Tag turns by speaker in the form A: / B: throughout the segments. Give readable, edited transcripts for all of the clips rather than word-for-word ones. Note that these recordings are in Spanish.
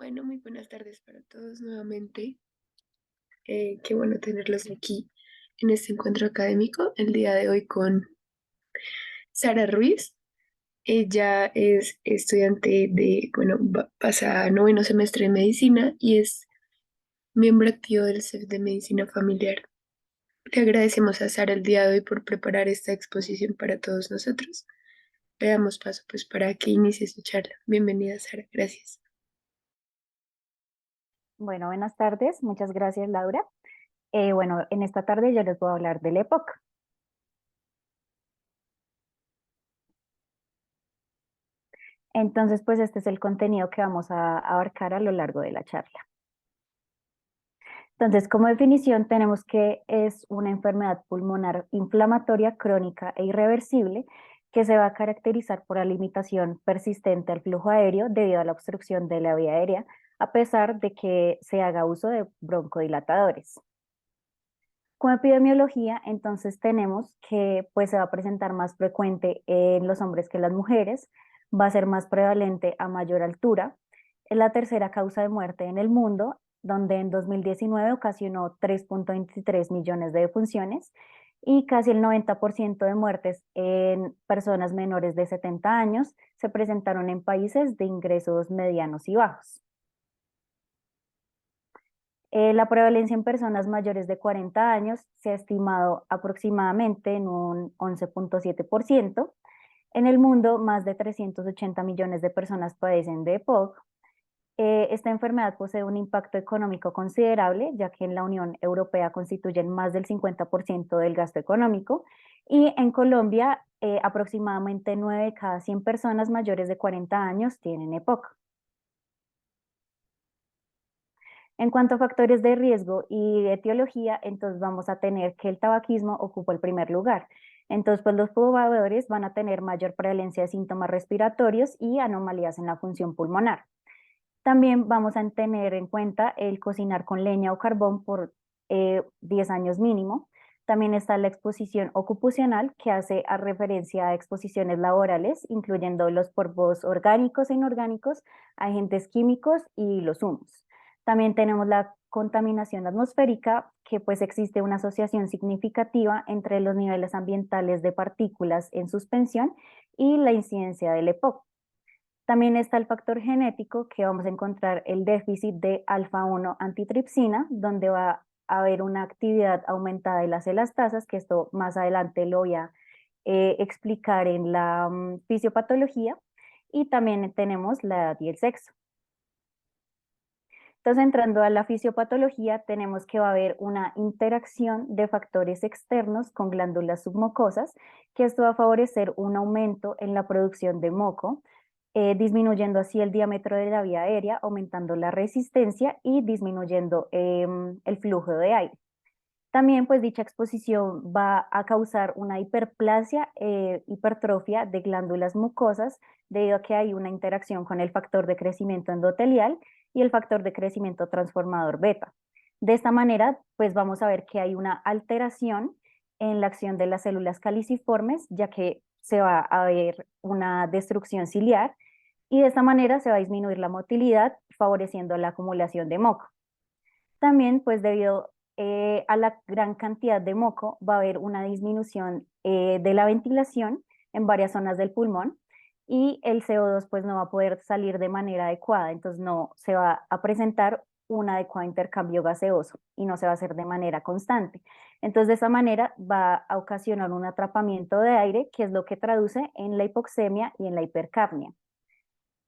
A: Bueno, muy buenas tardes para todos nuevamente. Qué bueno tenerlos aquí en este encuentro académico el día de hoy con Sara Ruiz. Ella es estudiante pasa noveno semestre de medicina y es miembro activo del CEF de Medicina Familiar. Le agradecemos a Sara el día de hoy por preparar esta exposición para todos nosotros. Le damos paso pues para que inicie su charla. Bienvenida, Sara. Gracias.
B: Bueno, buenas tardes. Muchas gracias, Laura. Bueno, en esta tarde yo les voy a hablar del EPOC. Entonces, pues este es el contenido que vamos a abarcar a lo largo de la charla. Entonces, como definición tenemos que es una enfermedad pulmonar inflamatoria crónica e irreversible que se va a caracterizar por la limitación persistente al flujo aéreo debido a la obstrucción de la vía aérea, a pesar de que se haga uso de broncodilatadores. Como epidemiología, entonces tenemos que pues, se va a presentar más frecuente en los hombres que en las mujeres, va a ser más prevalente a mayor altura. Es la tercera causa de muerte en el mundo, donde en 2019 ocasionó 3.23 millones de defunciones y casi el 90% de muertes en personas menores de 70 años se presentaron en países de ingresos medianos y bajos. La prevalencia en personas mayores de 40 años se ha estimado aproximadamente en un 11.7%. En el mundo, más de 380 millones de personas padecen de EPOC. Esta enfermedad posee un impacto económico considerable, ya que en la Unión Europea constituyen más del 50% del gasto económico y en Colombia aproximadamente 9 de cada 100 personas mayores de 40 años tienen EPOC. En cuanto a factores de riesgo y etiología, entonces vamos a tener que el tabaquismo ocupa el primer lugar. Entonces, pues los fumadores van a tener mayor prevalencia de síntomas respiratorios y anomalías en la función pulmonar. También vamos a tener en cuenta el cocinar con leña o carbón por 10 años mínimo. También está la exposición ocupacional, que hace a referencia a exposiciones laborales, incluyendo los polvos orgánicos e inorgánicos, agentes químicos y los humos. También tenemos la contaminación atmosférica, que pues existe una asociación significativa entre los niveles ambientales de partículas en suspensión y la incidencia del EPOC. También está el factor genético, que vamos a encontrar el déficit de alfa-1 antitripsina, donde va a haber una actividad aumentada de las elastasas, que esto más adelante lo voy a explicar en la fisiopatología. Y también tenemos la edad y el sexo. Entonces, entrando a la fisiopatología, tenemos que va a haber una interacción de factores externos con glándulas submucosas, que esto va a favorecer un aumento en la producción de moco, disminuyendo así el diámetro de la vía aérea, aumentando la resistencia y disminuyendo el flujo de aire. También, pues, dicha exposición va a causar una hiperplasia, hipertrofia de glándulas mucosas, debido a que hay una interacción con el factor de crecimiento endotelial y el factor de crecimiento transformador beta. De esta manera, pues vamos a ver que hay una alteración en la acción de las células caliciformes, ya que se va a ver una destrucción ciliar y de esta manera se va a disminuir la motilidad, favoreciendo la acumulación de moco. También, pues debido a la gran cantidad de moco, va a haber una disminución de la ventilación en varias zonas del pulmón y el CO2 pues no va a poder salir de manera adecuada, entonces no se va a presentar un adecuado intercambio gaseoso y no se va a hacer de manera constante. Entonces, de esa manera va a ocasionar un atrapamiento de aire, que es lo que traduce en la hipoxemia y en la hipercapnia.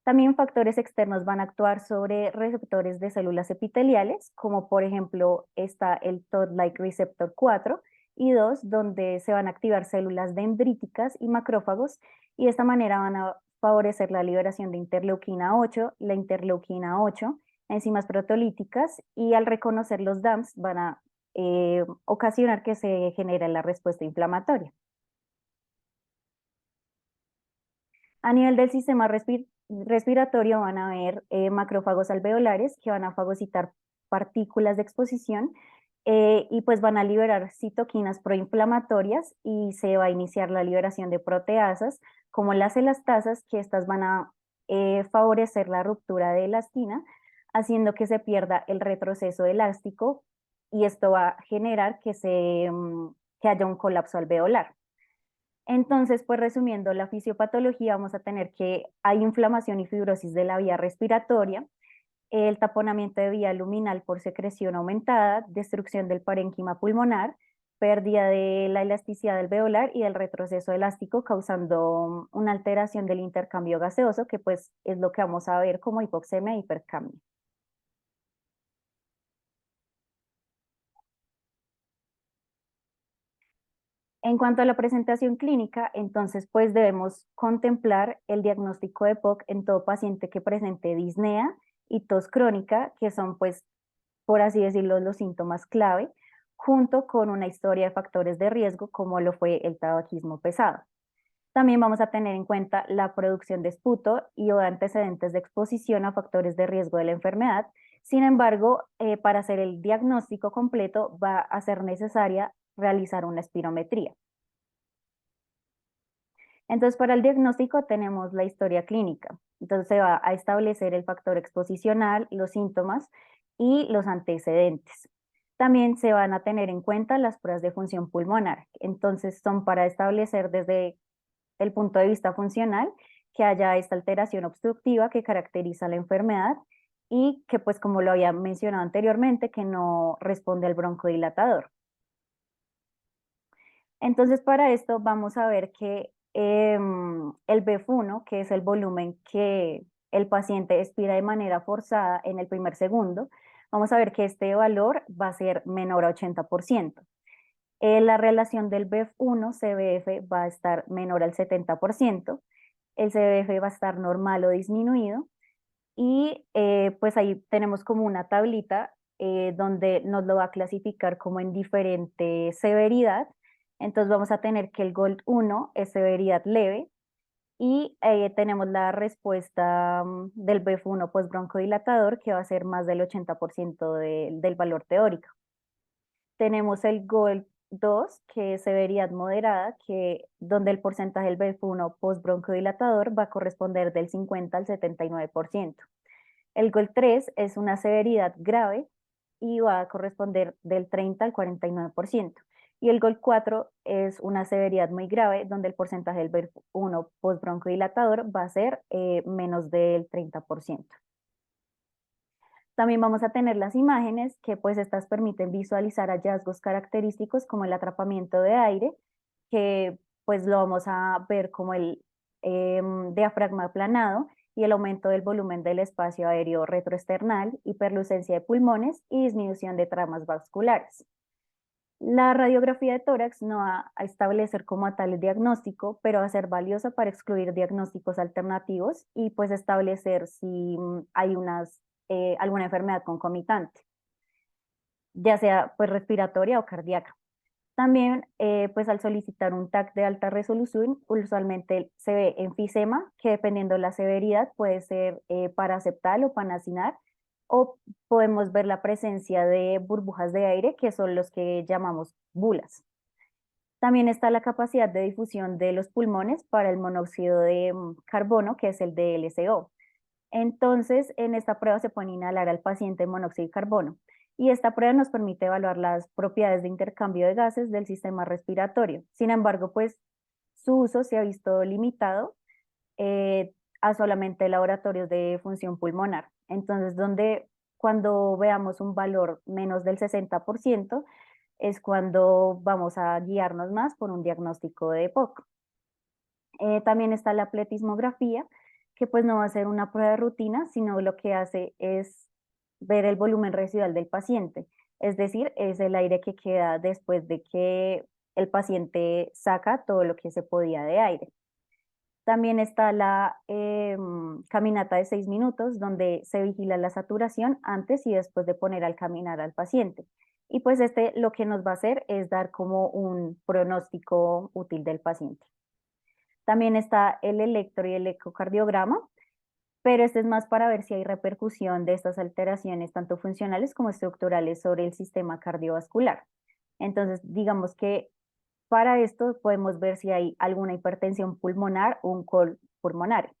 B: También factores externos van a actuar sobre receptores de células epiteliales, como por ejemplo está el Todd-like receptor 4 y 2, donde se van a activar células dendríticas y macrófagos, y de esta manera van a favorecer la liberación de interleuquina 8, la interleuquina 8, enzimas proteolíticas, y al reconocer los DAMPs van a ocasionar que se genere la respuesta inflamatoria. A nivel del sistema respiratorio van a haber macrófagos alveolares que van a fagocitar partículas de exposición, y pues van a liberar citoquinas proinflamatorias y se va a iniciar la liberación de proteasas como las elastasas, que estas van a favorecer la ruptura de elastina, haciendo que se pierda el retroceso elástico y esto va a generar que haya un colapso alveolar. Entonces, pues resumiendo la fisiopatología, vamos a tener que hay inflamación y fibrosis de la vía respiratoria, el taponamiento de vía luminal por secreción aumentada, destrucción del parénquima pulmonar, pérdida de la elasticidad alveolar y del retroceso elástico, causando una alteración del intercambio gaseoso, que pues es lo que vamos a ver como hipoxemia e hipercamia. En cuanto a la presentación clínica, entonces pues debemos contemplar el diagnóstico de EPOC en todo paciente que presente disnea y tos crónica, que son pues, por así decirlo, los síntomas clave, junto con una historia de factores de riesgo como lo fue el tabaquismo pesado. También vamos a tener en cuenta la producción de esputo y o antecedentes de exposición a factores de riesgo de la enfermedad. Sin embargo, para hacer el diagnóstico completo va a ser necesaria realizar una espirometría. Entonces, para el diagnóstico tenemos la historia clínica. Entonces, se va a establecer el factor exposicional, los síntomas y los antecedentes. También se van a tener en cuenta las pruebas de función pulmonar. Entonces, son para establecer desde el punto de vista funcional que haya esta alteración obstructiva que caracteriza la enfermedad y que, pues, como lo había mencionado anteriormente, que no responde al broncodilatador. Entonces, para esto vamos a ver que el BEF1, que es el volumen que el paciente expira de manera forzada en el primer segundo, vamos a ver que este valor va a ser menor a 80%. La relación del BEF1-CBF va a estar menor al 70%, el CBF va a estar normal o disminuido, y pues ahí tenemos como una tablita donde nos lo va a clasificar como en diferente severidad. Entonces vamos a tener que el GOLD 1 es severidad leve y tenemos la respuesta del BF1 postbroncodilatador que va a ser más del 80% del valor teórico. Tenemos el GOLD 2, que es severidad moderada, donde el porcentaje del BF1 postbroncodilatador va a corresponder del 50 al 79%. El GOL 3 es una severidad grave y va a corresponder del 30 al 49%. Y el GOL 4 es una severidad muy grave, donde el porcentaje del BF1 postbroncodilatador va a ser menos del 30%. También vamos a tener las imágenes que pues estas permiten visualizar hallazgos característicos como el atrapamiento de aire, que pues lo vamos a ver como el diafragma aplanado y el aumento del volumen del espacio aéreo retroesternal, hiperlucencia de pulmones y disminución de tramas vasculares. La radiografía de tórax no va a establecer como tal el diagnóstico, pero va a ser valiosa para excluir diagnósticos alternativos y pues establecer si hay alguna enfermedad concomitante, ya sea pues respiratoria o cardíaca. También, pues al solicitar un TAC de alta resolución, usualmente se ve enfisema, que dependiendo de la severidad puede ser paraceptal o panacinar, o podemos ver la presencia de burbujas de aire, que son los que llamamos bulas. También está la capacidad de difusión de los pulmones para el monóxido de carbono, que es el DLCO. Entonces, en esta prueba se pone a inhalar al paciente monóxido de carbono y esta prueba nos permite evaluar las propiedades de intercambio de gases del sistema respiratorio. Sin embargo, pues su uso se ha visto limitado a solamente laboratorios de función pulmonar. Entonces, cuando veamos un valor menos del 60%, es cuando vamos a guiarnos más por un diagnóstico de EPOC. También está la pletismografía, que pues no va a ser una prueba de rutina, sino lo que hace es ver el volumen residual del paciente, es decir, es el aire que queda después de que el paciente saca todo lo que se podía de aire. También está la caminata de 6 minutos, donde se vigila la saturación antes y después de poner al caminar al paciente. Y pues lo que nos va a hacer es dar como un pronóstico útil del paciente. También está el electro y el ecocardiograma, pero este es más para ver si hay repercusión de estas alteraciones, tanto funcionales como estructurales, sobre el sistema cardiovascular. Entonces, digamos que para esto podemos ver si hay alguna hipertensión pulmonar o un col pulmonar.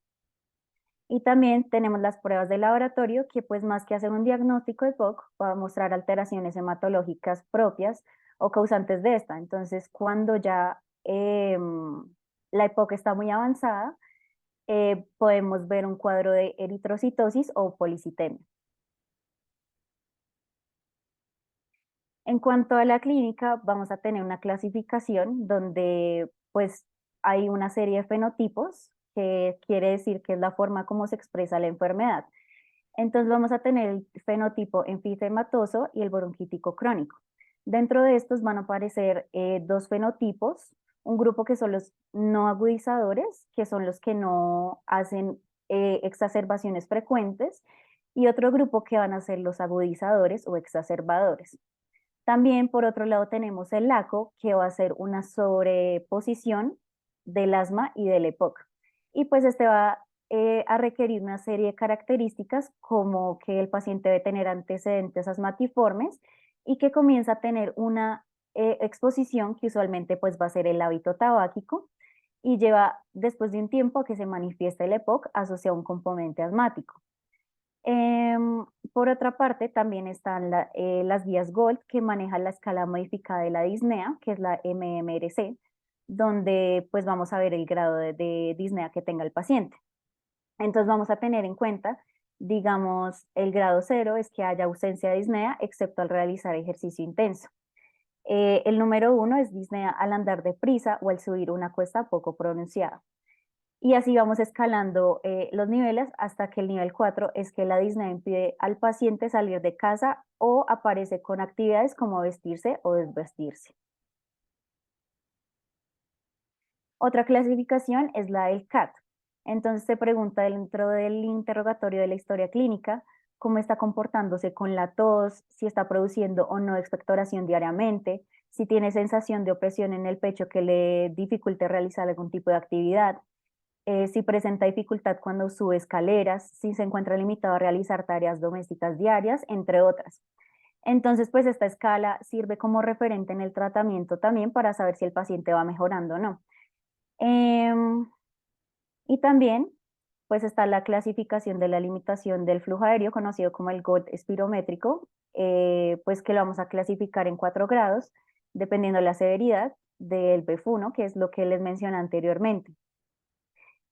B: Y también tenemos las pruebas de laboratorio que pues más que hacer un diagnóstico de EPOC va a mostrar alteraciones hematológicas propias o causantes de esta. Entonces, cuando ya la EPOC está muy avanzada, podemos ver un cuadro de eritrocitosis o policitemia. En cuanto a la clínica, vamos a tener una clasificación donde pues hay una serie de fenotipos, que quiere decir que es la forma como se expresa la enfermedad. Entonces vamos a tener el fenotipo enfisematoso y el bronquítico crónico. Dentro de estos van a aparecer dos fenotipos, un grupo que son los no agudizadores, que son los que no hacen exacerbaciones frecuentes, y otro grupo que van a ser los agudizadores o exacerbadores. También, por otro lado, tenemos el LACO, que va a ser una sobreposición del asma y del EPOC. Y pues este va a requerir una serie de características como que el paciente debe tener antecedentes asmatiformes y que comienza a tener una exposición que usualmente pues va a ser el hábito tabáquico y lleva después de un tiempo a que se manifieste el EPOC asociado a un componente asmático. Por otra parte, también están las guías GOLD que manejan la escala modificada de la disnea, que es la MMRC, donde pues vamos a ver el grado de disnea que tenga el paciente. Entonces vamos a tener en cuenta, digamos, el grado 0 es que haya ausencia de disnea, excepto al realizar ejercicio intenso. El número 1 es disnea al andar deprisa o al subir una cuesta poco pronunciada. Y así vamos escalando los niveles hasta que el nivel 4 es que la disnea impide al paciente salir de casa o aparece con actividades como vestirse o desvestirse. Otra clasificación es la del CAT. Entonces se pregunta dentro del interrogatorio de la historia clínica cómo está comportándose con la tos, si está produciendo o no expectoración diariamente, si tiene sensación de opresión en el pecho que le dificulte realizar algún tipo de actividad, si presenta dificultad cuando sube escaleras, si se encuentra limitado a realizar tareas domésticas diarias, entre otras. Entonces, pues esta escala sirve como referente en el tratamiento también para saber si el paciente va mejorando o no. Y también, pues está la clasificación de la limitación del flujo aéreo, conocido como el GOT espirométrico, pues que lo vamos a clasificar en 4 grados, dependiendo de la severidad del BEF1, que es lo que les mencioné anteriormente.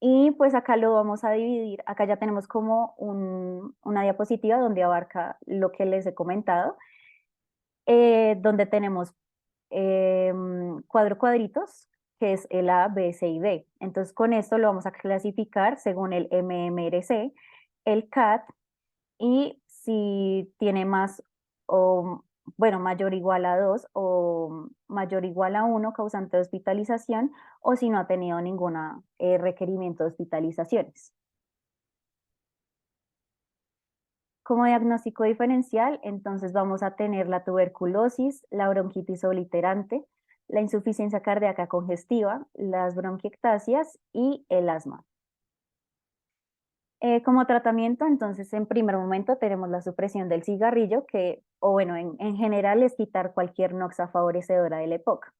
B: Y pues acá lo vamos a dividir, acá ya tenemos como una diapositiva donde abarca lo que les he comentado, donde tenemos cuadritos, que es el A, B, C y D. Entonces con esto lo vamos a clasificar según el MMRC, el CAT, y si tiene más o, bueno, mayor o igual a 2 o mayor o igual a 1 causante de hospitalización, o si no ha tenido ningún requerimiento de hospitalizaciones. Como diagnóstico diferencial, entonces vamos a tener la tuberculosis, la bronquitis obliterante, la insuficiencia cardíaca congestiva, las bronquiectasias y el asma. Como tratamiento, entonces, en primer momento tenemos la supresión del cigarrillo, que, o bueno, en general es quitar cualquier noxa favorecedora de la EPOC.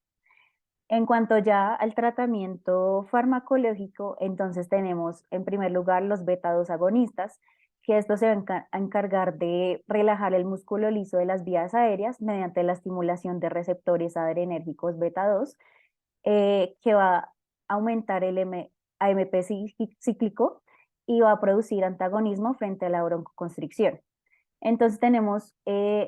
B: En cuanto ya al tratamiento farmacológico, entonces tenemos en primer lugar los beta-2 agonistas, que esto se va a encargar de relajar el músculo liso de las vías aéreas mediante la estimulación de receptores adrenérgicos beta-2, que va a aumentar el AMP cíclico y va a producir antagonismo frente a la broncoconstricción. Entonces tenemos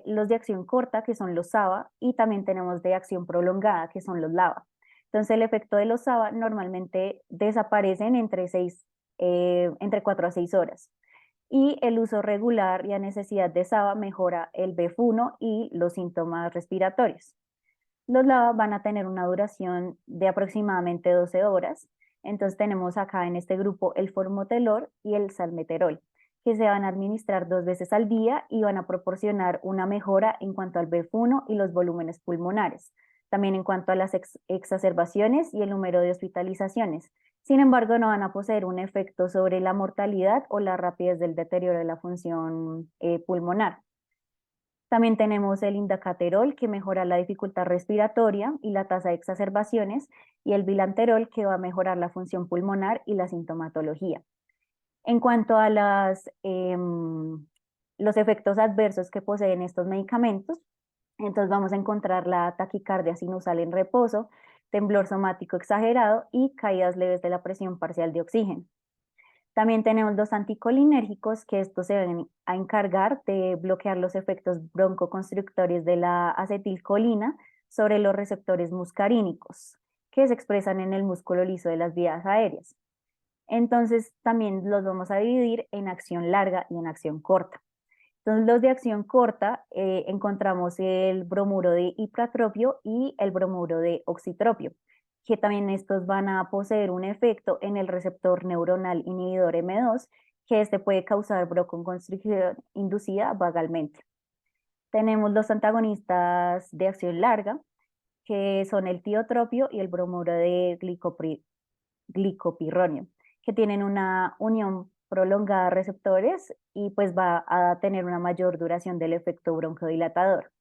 B: los de acción corta, que son los SABA, y también tenemos de acción prolongada, que son los LABA. Entonces el efecto de los SABA normalmente desaparecen entre 4 a 6 horas. Y el uso regular y a necesidad de SABA mejora el BEF1 y los síntomas respiratorios. Los LABA van a tener una duración de aproximadamente 12 horas. Entonces tenemos acá en este grupo el formoterol y el salmeterol, que se van a administrar 2 veces al día y van a proporcionar una mejora en cuanto al BEF1 y los volúmenes pulmonares, también en cuanto a las exacerbaciones y el número de hospitalizaciones. Sin embargo, no van a poseer un efecto sobre la mortalidad o la rapidez del deterioro de la función pulmonar. También tenemos el indacaterol, que mejora la dificultad respiratoria y la tasa de exacerbaciones, y el bilanterol, que va a mejorar la función pulmonar y la sintomatología. En cuanto a los efectos adversos que poseen estos medicamentos, entonces vamos a encontrar la taquicardia sinusal en reposo, temblor somático exagerado y caídas leves de la presión parcial de oxígeno. También tenemos los anticolinérgicos, que estos se van a encargar de bloquear los efectos broncoconstrictores de la acetilcolina sobre los receptores muscarínicos, que se expresan en el músculo liso de las vías aéreas. Entonces, también los vamos a dividir en acción larga y en acción corta. Entonces, los de acción corta encontramos el bromuro de ipratropio y el bromuro de oxitropio, que también estos van a poseer un efecto en el receptor neuronal inhibidor M2, que este puede causar broncoconstricción inducida vagalmente. Tenemos los antagonistas de acción larga, que son el tiotropio y el bromuro de glicopirronio, que tienen una unión prolongada a receptores y pues va a tener una mayor duración del efecto broncodilatador.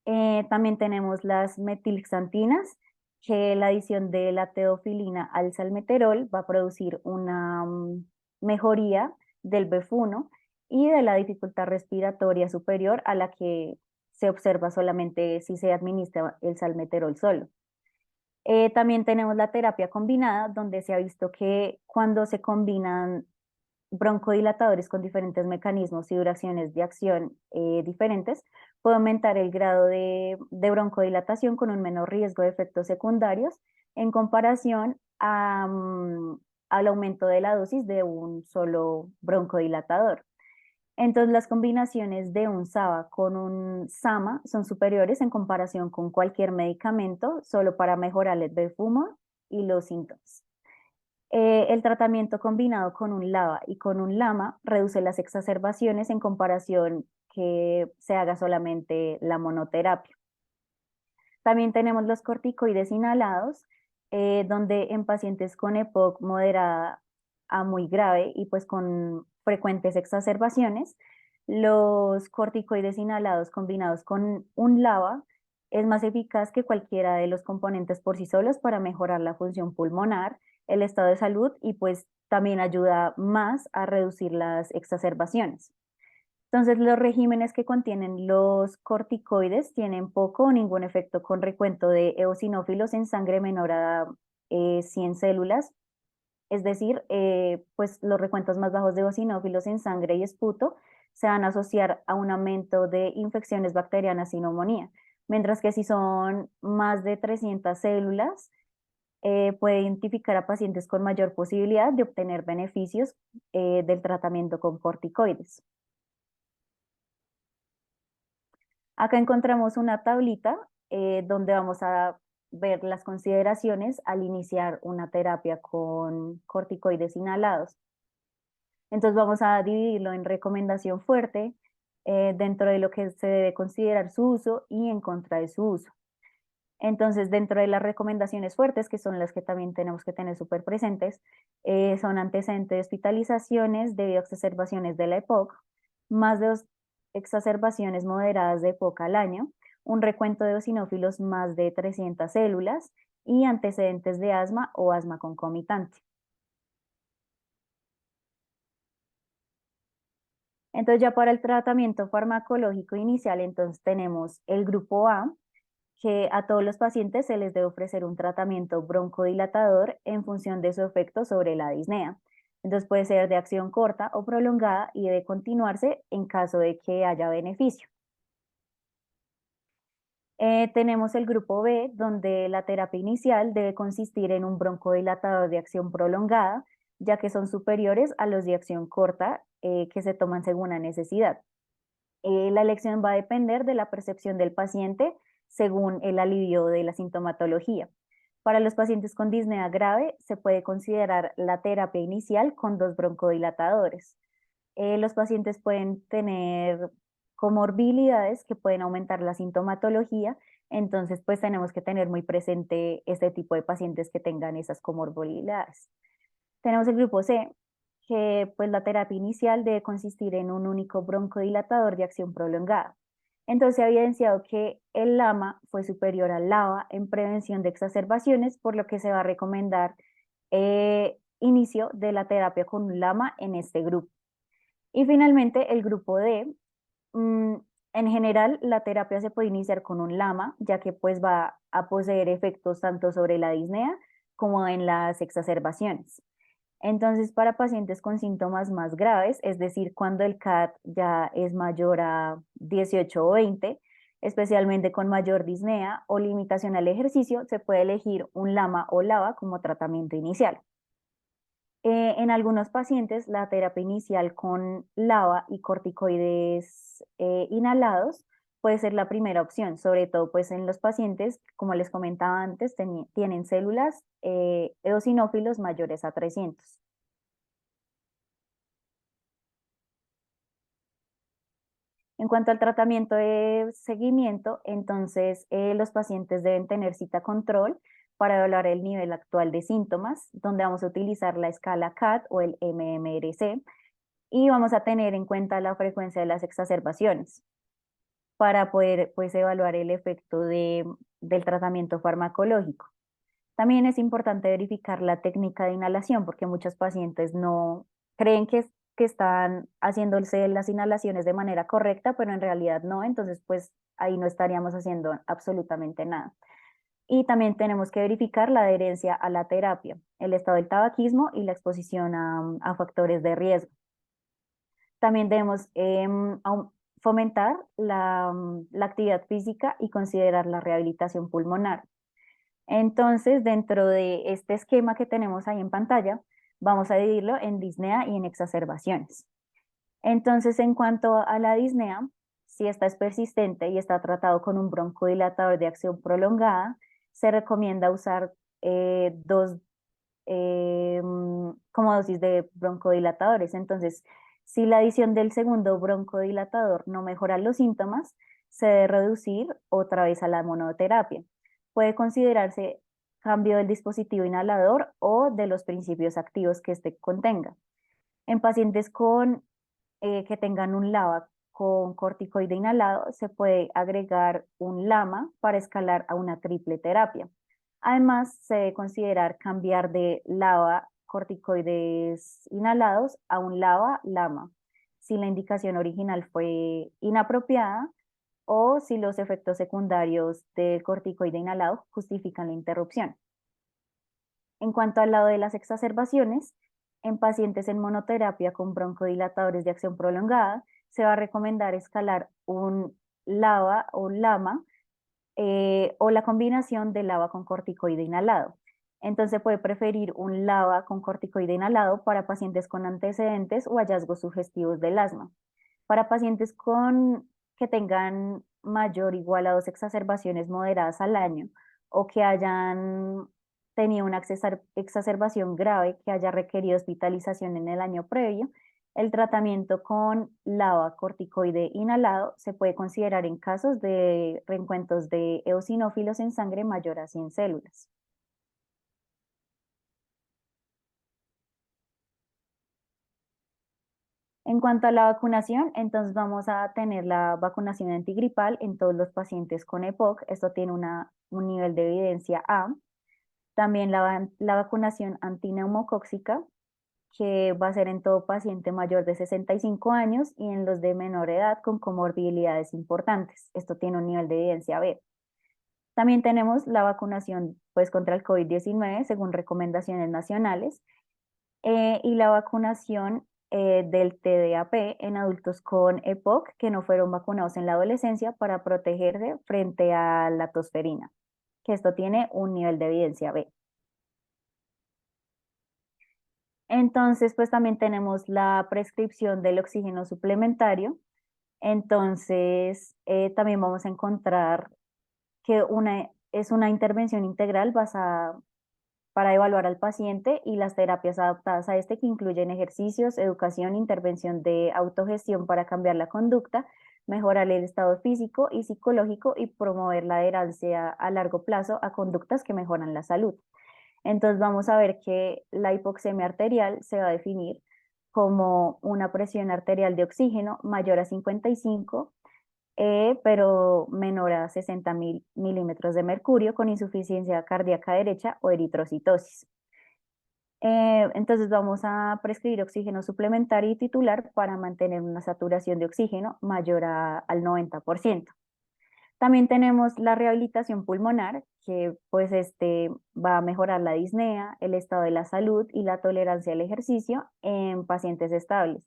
B: También tenemos las metilxantinas, que la adición de la teofilina al salmeterol va a producir una mejoría del BF1 y de la dificultad respiratoria superior a la que se observa solamente si se administra el salmeterol solo. También tenemos la terapia combinada, donde se ha visto que cuando se combinan broncodilatadores con diferentes mecanismos y duraciones de acción diferentes, puede aumentar el grado de broncodilatación con un menor riesgo de efectos secundarios en comparación al aumento de la dosis de un solo broncodilatador. Entonces, las combinaciones de un SABA con un SAMA son superiores en comparación con cualquier medicamento solo para mejorar el befumo y los síntomas. El tratamiento combinado con un LABA y con un LAMA reduce las exacerbaciones en comparación que se haga solamente la monoterapia. También tenemos los corticoides inhalados, donde en pacientes con EPOC moderada a muy grave y pues con frecuentes exacerbaciones, los corticoides inhalados combinados con un LABA es más eficaz que cualquiera de los componentes por sí solos para mejorar la función pulmonar, el estado de salud y pues también ayuda más a reducir las exacerbaciones. Entonces, los regímenes que contienen los corticoides tienen poco o ningún efecto con recuento de eosinófilos en sangre menor a 100 células, es decir, pues los recuentos más bajos de eosinófilos en sangre y esputo se van a asociar a un aumento de infecciones bacterianas y neumonía, mientras que si son más de 300 células, puede identificar a pacientes con mayor posibilidad de obtener beneficios del tratamiento con corticoides. Acá encontramos una tablita donde vamos a ver las consideraciones al iniciar una terapia con corticoides inhalados. Entonces vamos a dividirlo en recomendación fuerte, dentro de lo que se debe considerar su uso y en contra de su uso. Entonces, dentro de las recomendaciones fuertes, que son las que también tenemos que tener súper presentes, son antecedentes de hospitalizaciones debido a exacerbaciones de la EPOC, más de 2 exacerbaciones moderadas de EPOC al año, un recuento de eosinófilos más de 300 células y antecedentes de asma o asma concomitante. Entonces, ya para el tratamiento farmacológico inicial, entonces tenemos el grupo A, que a todos los pacientes se les debe ofrecer un tratamiento broncodilatador en función de su efecto sobre la disnea. Entonces puede ser de acción corta o prolongada y debe continuarse en caso de que haya beneficio. Tenemos el grupo B, donde la terapia inicial debe consistir en un broncodilatador de acción prolongada, ya que son superiores a los de acción corta que se toman según la necesidad. La elección va a depender de la percepción del paciente según el alivio de la sintomatología. Para los pacientes con disnea grave, se puede considerar la terapia inicial con 2 broncodilatadores. Los pacientes pueden tener comorbilidades que pueden aumentar la sintomatología, entonces pues tenemos que tener muy presente este tipo de pacientes que tengan esas comorbilidades. Tenemos el grupo C, que pues la terapia inicial debe consistir en un único broncodilatador de acción prolongada. Entonces se ha evidenciado que el LAMA fue superior al LABA en prevención de exacerbaciones, por lo que se va a recomendar inicio de la terapia con un LAMA en este grupo. Y finalmente el grupo D, en general la terapia se puede iniciar con un LAMA, ya que pues va a poseer efectos tanto sobre la disnea como en las exacerbaciones. Entonces, para pacientes con síntomas más graves, es decir, cuando el CAT ya es mayor a 18 o 20, especialmente con mayor disnea o limitación al ejercicio, se puede elegir un LAMA o LAVA como tratamiento inicial. En algunos pacientes, la terapia inicial con LAVA y corticoides inhalados puede ser la primera opción, sobre todo pues en los pacientes, como les comentaba antes, tienen células eosinófilos mayores a 300. En cuanto al tratamiento de seguimiento, entonces los pacientes deben tener cita control para evaluar el nivel actual de síntomas, donde vamos a utilizar la escala CAT o el MMRC y vamos a tener en cuenta la frecuencia de las exacerbaciones para poder pues evaluar el efecto del tratamiento farmacológico. También es importante verificar la técnica de inhalación porque muchos pacientes no creen que están haciéndose las inhalaciones de manera correcta, pero en realidad no, entonces pues ahí no estaríamos haciendo absolutamente nada. Y también tenemos que verificar la adherencia a la terapia, el estado del tabaquismo y la exposición a factores de riesgo. También debemos fomentar la actividad física y considerar la rehabilitación pulmonar. Entonces, dentro de este esquema que tenemos ahí en pantalla, vamos a dividirlo en disnea y en exacerbaciones. Entonces, en cuanto a la disnea, si esta es persistente y está tratado con un broncodilatador de acción prolongada, se recomienda usar dos como dosis de broncodilatadores. Entonces, si la adición del segundo broncodilatador no mejora los síntomas, se debe reducir otra vez a la monoterapia. Puede considerarse cambio del dispositivo inhalador o de los principios activos que éste contenga. En pacientes que tengan un LAVA con corticoide inhalado, se puede agregar un LAMA para escalar a una triple terapia. Además, se debe considerar cambiar de LAVA corticoides inhalados a un LAVA LAMA, si la indicación original fue inapropiada o si los efectos secundarios del corticoide inhalado justifican la interrupción. En cuanto al lado de las exacerbaciones, en pacientes en monoterapia con broncodilatadores de acción prolongada, se va a recomendar escalar un LAVA o LAMA o la combinación de LAVA con corticoide inhalado. Entonces puede preferir un LAVA con corticoide inhalado para pacientes con antecedentes o hallazgos sugestivos del asma. Para pacientes que tengan mayor o igual a 2 exacerbaciones moderadas al año o que hayan tenido una exacerbación grave que haya requerido hospitalización en el año previo, el tratamiento con LAVA corticoide inhalado se puede considerar en casos de reencuentros de eosinófilos en sangre mayor a 100 células. En cuanto a la vacunación, entonces vamos a tener la vacunación antigripal en todos los pacientes con EPOC. Esto tiene un nivel de evidencia A. También la vacunación antineumocóxica, que va a ser en todo paciente mayor de 65 años y en los de menor edad con comorbilidades importantes. Esto tiene un nivel de evidencia B. También tenemos la vacunación pues, contra el COVID-19 según recomendaciones nacionales y la vacunación del TDAP en adultos con EPOC que no fueron vacunados en la adolescencia para protegerse frente a la tosferina, que esto tiene un nivel de evidencia B. Entonces, pues también tenemos la prescripción del oxígeno suplementario. Entonces, también vamos a encontrar que es una intervención integral basada para evaluar al paciente y las terapias adaptadas a este que incluyen ejercicios, educación, intervención de autogestión para cambiar la conducta, mejorar el estado físico y psicológico y promover la adherencia a largo plazo a conductas que mejoran la salud. Entonces vamos a ver que la hipoxemia arterial se va a definir como una presión arterial de oxígeno mayor a 55, pero menor a 60 milímetros de mercurio con insuficiencia cardíaca derecha o eritrocitosis. Entonces vamos a prescribir oxígeno suplementario y titular para mantener una saturación de oxígeno mayor al 90%. También tenemos la rehabilitación pulmonar, que pues va a mejorar la disnea, el estado de la salud y la tolerancia al ejercicio en pacientes estables.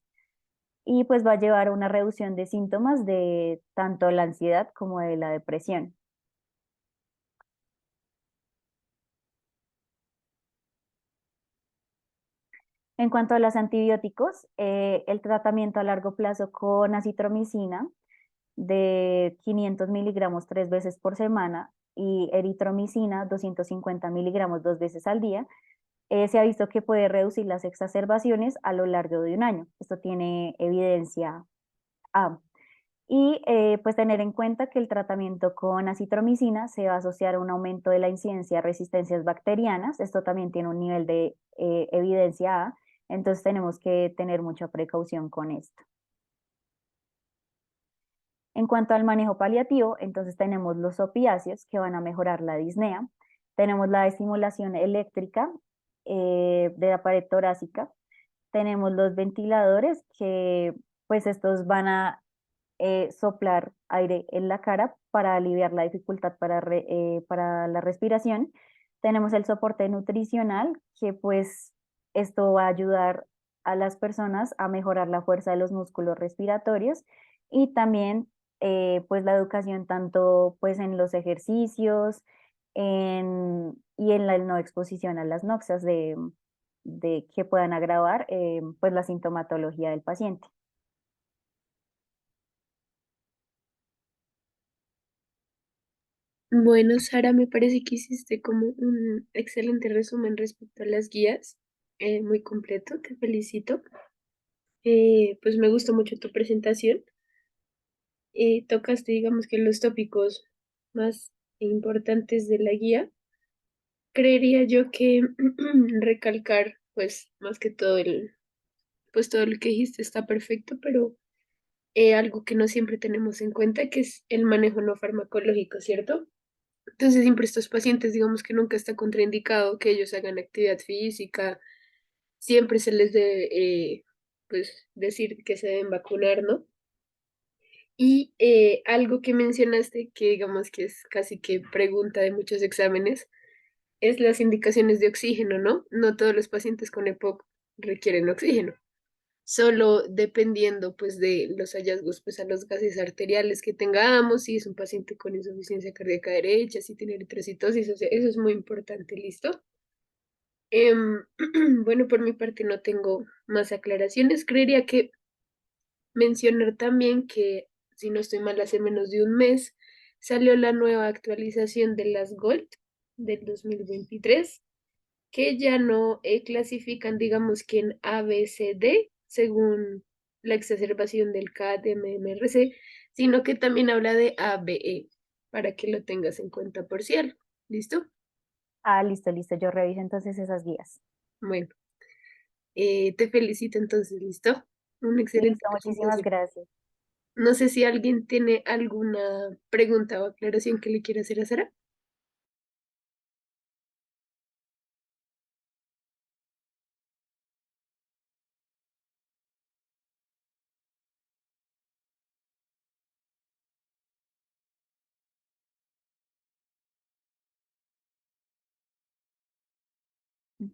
B: Y pues va a llevar a una reducción de síntomas de tanto la ansiedad como de la depresión. En cuanto a los antibióticos, el tratamiento a largo plazo con acitromicina de 500 miligramos 3 veces por semana y eritromicina 250 miligramos 2 veces al día, se ha visto que puede reducir las exacerbaciones a lo largo de un año. Esto tiene evidencia A. Y pues tener en cuenta que el tratamiento con acitromicina se va a asociar a un aumento de la incidencia de resistencias bacterianas. Esto también tiene un nivel de evidencia A. Entonces tenemos que tener mucha precaución con esto. En cuanto al manejo paliativo, entonces tenemos los opiáceos que van a mejorar la disnea, tenemos la estimulación eléctrica de la pared torácica, tenemos los ventiladores que pues estos van a soplar aire en la cara para aliviar la dificultad para la respiración. Tenemos el soporte nutricional que pues esto va a ayudar a las personas a mejorar la fuerza de los músculos respiratorios y también pues la educación tanto pues en los ejercicios y en la no exposición a las noxias de que puedan agravar pues la sintomatología del paciente.
A: Bueno, Sara, me parece que hiciste como un excelente resumen respecto a las guías, muy completo, te felicito. Pues me gustó mucho tu presentación. Tocaste, digamos que los tópicos más importantes de la guía. Creería yo que recalcar, pues, más que todo pues todo lo que dijiste está perfecto, pero algo que no siempre tenemos en cuenta, que es el manejo no farmacológico, ¿cierto? Entonces, siempre estos pacientes, digamos que nunca está contraindicado que ellos hagan actividad física, siempre se les debe, pues, decir que se deben vacunar, ¿no? Y algo que mencionaste, que digamos que es casi que pregunta de muchos exámenes, es las indicaciones de oxígeno, ¿no? No todos los pacientes con EPOC requieren oxígeno, solo dependiendo pues de los hallazgos pues a los gases arteriales que tengamos, si es un paciente con insuficiencia cardíaca derecha, si tiene eritrocitosis, o sea, eso es muy importante, ¿listo? Bueno, por mi parte no tengo más aclaraciones. Creería que mencionar también que, si no estoy mal, hace menos de un mes salió la nueva actualización de las Gold del 2023 que ya no clasifican, digamos que en A, B, C, D, según la exacerbación del CAD, MMRC, sino que también habla de A, B, E, para que lo tengas en cuenta por si algo. ¿Listo?
B: Ah, listo, listo. Yo reviso entonces esas guías.
A: Bueno, te felicito entonces, ¿listo? Una excelente
B: Listo, muchísimas
A: presentación.
B: gracias.
A: No sé si alguien tiene alguna pregunta o aclaración que le quiera hacer a Sara.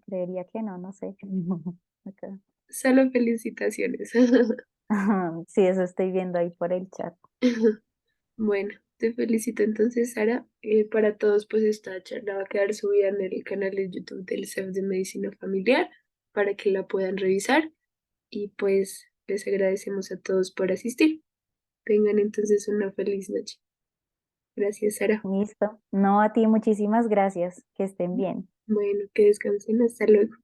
B: Creería que no, no sé. Acá.
A: Solo felicitaciones.
B: Sí, eso estoy viendo ahí por el chat.
A: Bueno, te felicito entonces, Sara. Para todos, pues esta charla va a quedar subida en el canal de YouTube del CEF de Medicina Familiar para que la puedan revisar y pues les agradecemos a todos por asistir. Tengan entonces una feliz noche. Gracias, Sara.
B: Listo. No, a ti muchísimas gracias. Que estén bien.
A: Bueno, que descansen. Hasta luego.